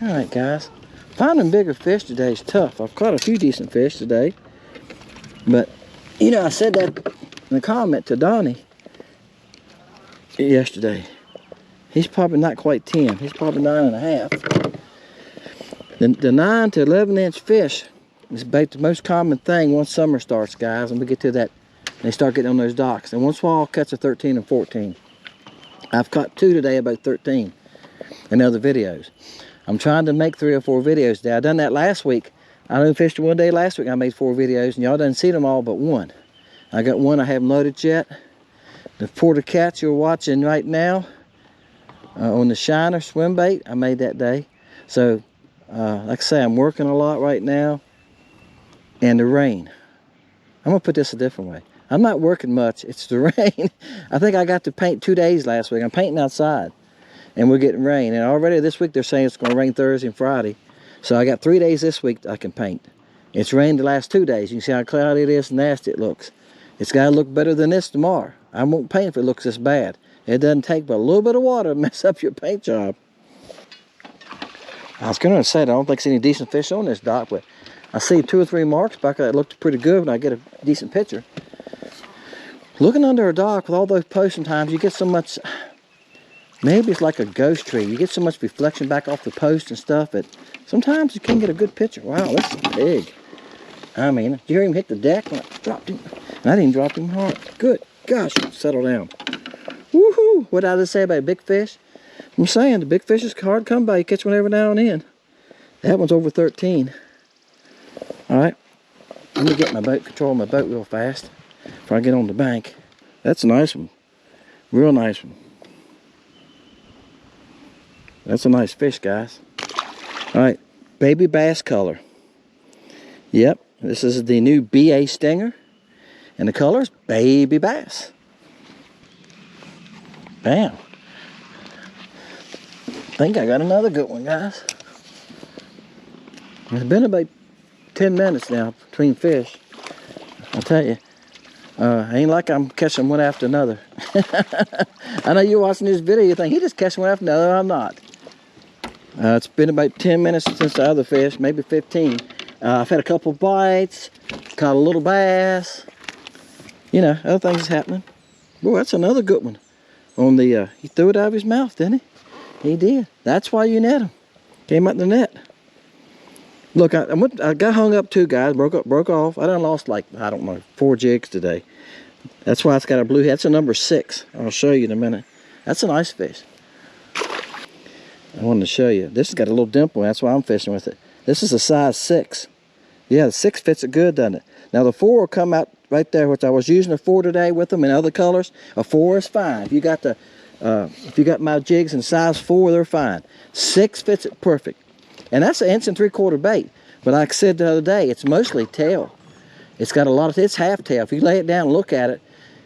Alright guys, finding bigger fish today is tough. I've caught a few decent fish today. But, you know, I said that in the comment to Donnie yesterday. He's probably not quite 10. He's probably 9.5. The 9 to 11 inch fish is about the most common thing once summer starts, guys. And we get to that, they start getting on those docks. And once in a while, I'll catch a 13 and 14. I've caught 2 today, about 13 in other videos. I'm trying to make 3 or 4 videos today. I done that last week. I done fished one day last week. I made 4 videos, and y'all done see them all but one. I got one I haven't loaded yet. The Porter Cats you're watching right now on the Shiner swim bait, I made that day. So, like I say, I'm working a lot right now. And the rain. I'm gonna put this a different way. I'm not working much. It's the rain. I think I got to paint 2 days last week. I'm painting outside. And we're getting rain, and already this week they're saying it's going to rain Thursday and Friday. So I got 3 days this week that I can paint. It's rained the last 2 days. You can see how cloudy it is and nasty it looks. It's got to look better than this tomorrow. I won't paint if it looks this bad. It doesn't take but a little bit of water to mess up your paint job. I was going to say, I don't think there's any decent fish on this dock, but I see 2 or 3 marks back there that looked pretty good when I get a decent picture. Looking under a dock with all those posts, sometimes you get so much... Maybe it's like a ghost tree. You get so much reflection back off the post and stuff that sometimes you can't get a good picture. Wow, this is big. I mean, did you hear him hit the deck when I dropped him? And I didn't drop him hard. Good gosh, settle down. Woohoo! What did I just say about big fish? I'm saying the big fish is hard to come by. You catch one every now and then. That one's over 13. Alright, let me get my boat, control my boat real fast before I get on the bank. That's a nice one. Real nice one. That's a nice fish, guys. Alright, baby bass color. Yep, this is the new BA Stinger. And the color is baby bass. Bam. I think I got another good one, guys. It's been about 10 minutes now between fish. I'll tell you. Ain't like I'm catching one after another. I know you're watching this video, you think, he just catching one after another. I'm not. It's been about 10 minutes since the other fish, maybe 15. I've had a couple bites, caught a little bass. You know, other things happening. Boy, that's another good one. On the, he threw it out of his mouth, didn't he? He did. That's why you net him. Came out the net. Look, I got hung up too, guys. Broke off. I done lost like, I don't know, 4 jigs today. That's why it's got a blue head. That's a number 6. I'll show you in a minute. That's a nice fish. I wanted to show you. This has got a little dimple. That's why I'm fishing with it. This is a size 6. Yeah, the 6 fits it good, doesn't it? Now the 4 will come out right there, which I was using a 4 today with them in other colors. A 4 is fine. If you got my jigs in size 4, they're fine. 6 fits it perfect. And that's an 1 3/4 bait. But like I said the other day, it's mostly tail. It's got a lot of, it's half tail. If you lay it down and look at it,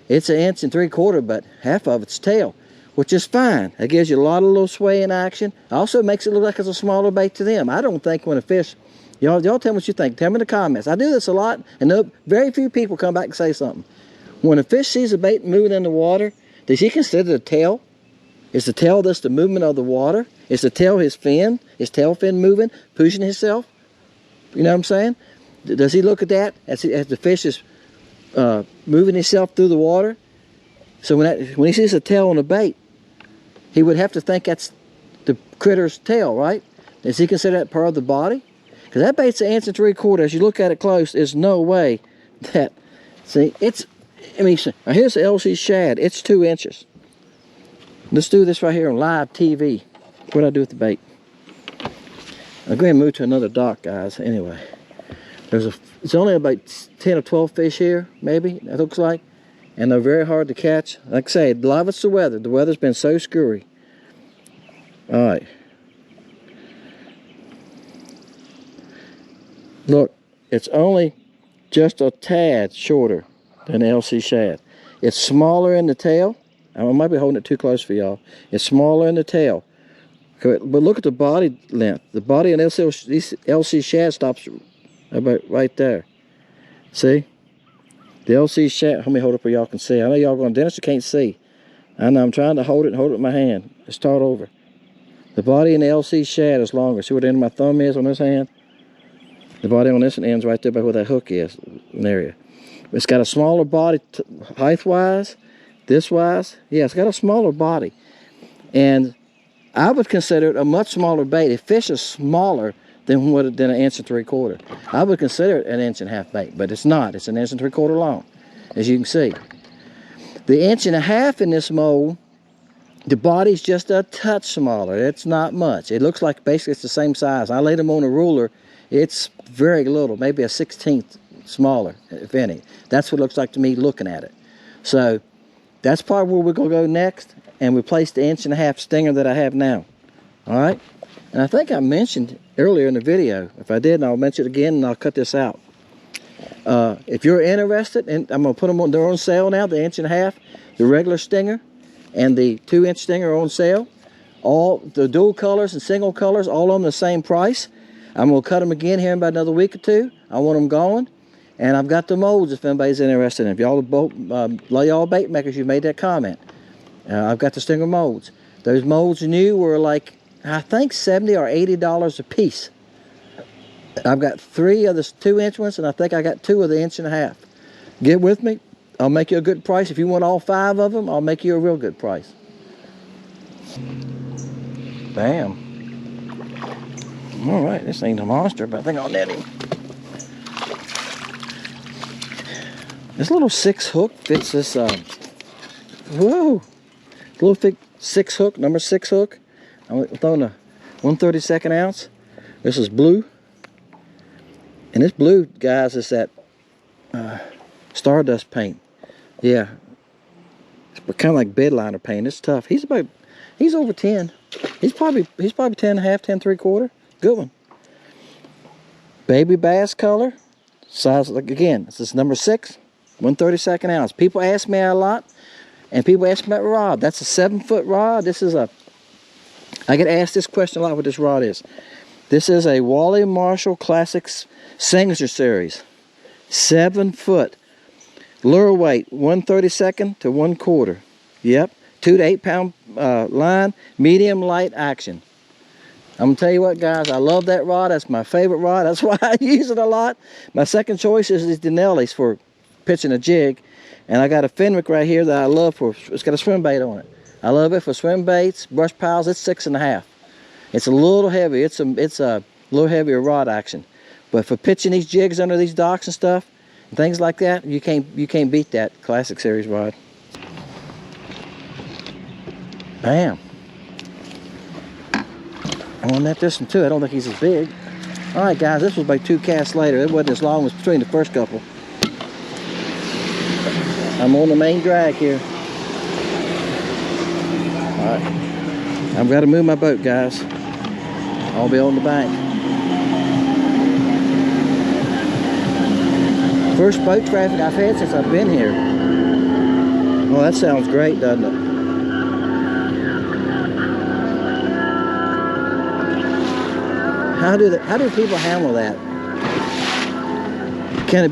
it's an 1 3/4, but half of it's tail, which is fine. It gives you a lot of little sway in action. Also makes it look like it's a smaller bait to them. I don't think when a fish, y'all tell me what you think. Tell me in the comments. I do this a lot, and very few people come back and say something. When a fish sees a bait moving in the water, does he consider the tail? Is the tail just the movement of the water? Is the tail his tail fin moving, pushing himself? You know what I'm saying? Does he look at that as the fish is moving himself through the water? So when he sees a tail on a bait, he would have to think that's the critter's tail, right? Does he consider that part of the body? Because that bait's an 1 3/4. As you look at it close, there's no way that, see, here's the LC shad. It's 2 inches. Let's do this right here on live TV. What do I do with the bait? I'll go ahead and move to another dock, guys. Anyway, it's only about 10 or 12 fish here, maybe, it looks like. And they're very hard to catch. Like I say, a lot of it's the weather. The weather's been so screwy. Alright. Look, it's only just a tad shorter than LC shad. It's smaller in the tail. I might be holding it too close for y'all. It's smaller in the tail. But look at the body length. The body in LC shad stops about right there. See? The LC shad, let me hold it up where y'all can see. I know y'all going, Dennis, you can't see. I know, I'm trying to hold it with my hand. Let's start over. The body in the LC shad is longer. See where the end of my thumb is on this hand? The body on this one ends right there by where that hook is, an area. It's got a smaller body height-wise, this-wise. Yeah, it's got a smaller body. And I would consider it a much smaller bait. If fish is smaller than an 1 inch and 3/4, I would consider it an 1.5 inch bait, but it's not. It's an 1 3/4 inch long, as you can see. The 1.5 inch in this mold, the body's just a touch smaller. It's not much. It looks like basically it's the same size. I laid them on a ruler. It's very little, maybe a 1/16 smaller, if any. That's what it looks like to me looking at it. So that's probably where we're going to go next and replace the 1.5 inch stinger that I have now. All right? And I think I mentioned earlier in the video. If I did, I'll mention it again and I'll cut this out. If you're interested, and I'm going to put them on, they're on sale now, the 1.5 inch, the regular stinger and the 2 inch stinger are on sale. All the dual colors and single colors, all on the same price. I'm going to cut them again here in about another week or 2. I want them going. And I've got the molds if anybody's interested in. If y'all y'all bait makers, you made that comment. I've got the stinger molds. Those molds new were like, I think $70 or $80 a piece. I've got 3 of the 2 inch ones, and I think I got 2 of the 1.5 inch. Get with me. I'll make you a good price. If you want all 5 of them, I'll make you a real good price. Bam. All right, this ain't a monster, but I think I'll net him. This little 6 hook fits this, whoa, little 6 hook, number 6 hook. I'm throwing a 1/32 ounce. This is blue. And this blue, guys, is that Stardust paint. Yeah. It's kind of like bed liner paint. It's tough. He's over 10. He's probably 10.5, 10 3/4. Good one. Baby bass color. Size, like again, this is number 6, 1/32 ounce. People ask me a lot, and people ask me about rod. That's a 7-foot rod. This is I get asked this question a lot, what this rod is. This is a Wally Marshall Classics Signature Series. 7-foot. Lure weight, 1/32 to 1/4. Yep. 2 to 8 pound line, medium light action. I'm going to tell you what, guys, I love that rod. That's my favorite rod. That's why I use it a lot. My second choice is the Denelli's for pitching a jig. And I got a Fenwick right here that I love for, it's got a swim bait on it. I love it for swim baits, brush piles. It's 6.5. It's a little heavy. It's a little heavier rod action. But for pitching these jigs under these docks and stuff, and things like that, you can't beat that Classic Series rod. Bam. I'm gonna net this one too. I don't think he's as big. All right, guys, this was about 2 casts later. It wasn't as long as between the first couple. I'm on the main drag here. All right, I've got to move my boat, guys. I'll be on the bank. First boat traffic I've had since I've been here. Oh, that sounds great, doesn't it? How do people handle that?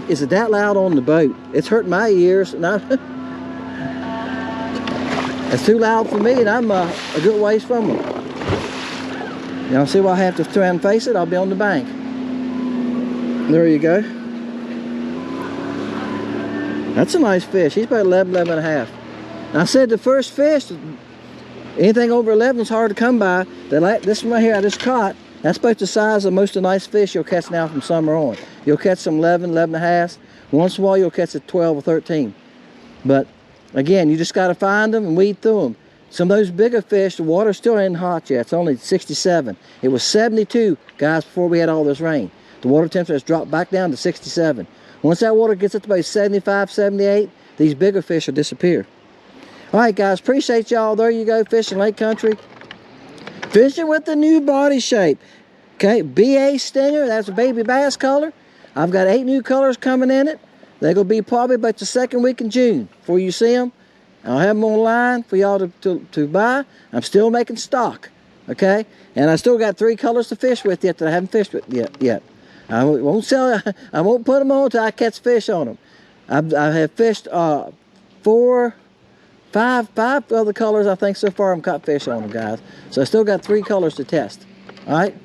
Is it that loud on the boat? It's hurting my ears. It's too loud for me, and I'm a good ways from them. Y'all see why I have to try and face it? I'll be on the bank. There you go. That's a nice fish. He's about 11, 11.5. I said the first fish, anything over 11 is hard to come by. This one right here I just caught, that's about the size of most of the nice fish you'll catch now from summer on. You'll catch some 11, 11.5. Once in a while you'll catch a 12 or 13. But again, you just got to find them and weed through them. Some of those bigger fish, the water still ain't hot yet. It's only 67. It was 72, guys, before we had all this rain. The water temperature has dropped back down to 67. Once that water gets up to about 75, 78, these bigger fish will disappear. All right, guys, appreciate y'all. There you go, fishing Lake Country. Fishing with the new body shape. Okay, BA Stinger, that's a baby bass color. I've got 8 new colors coming in it. They're going to be probably about the 2nd week in June before you see them. I'll have them online for y'all to buy. I'm still making stock, okay? And I still got 3 colors to fish with yet that I haven't fished with yet. I won't sell. I won't put them on until I catch fish on them. I have fished 5 other colors I think so far. I'm caught fish on them, guys. So I still got 3 colors to test. All right.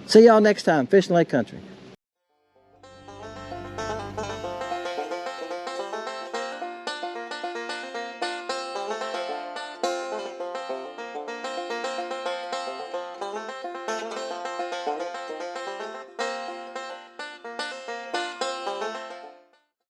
See y'all next time, Fishing Lake Country.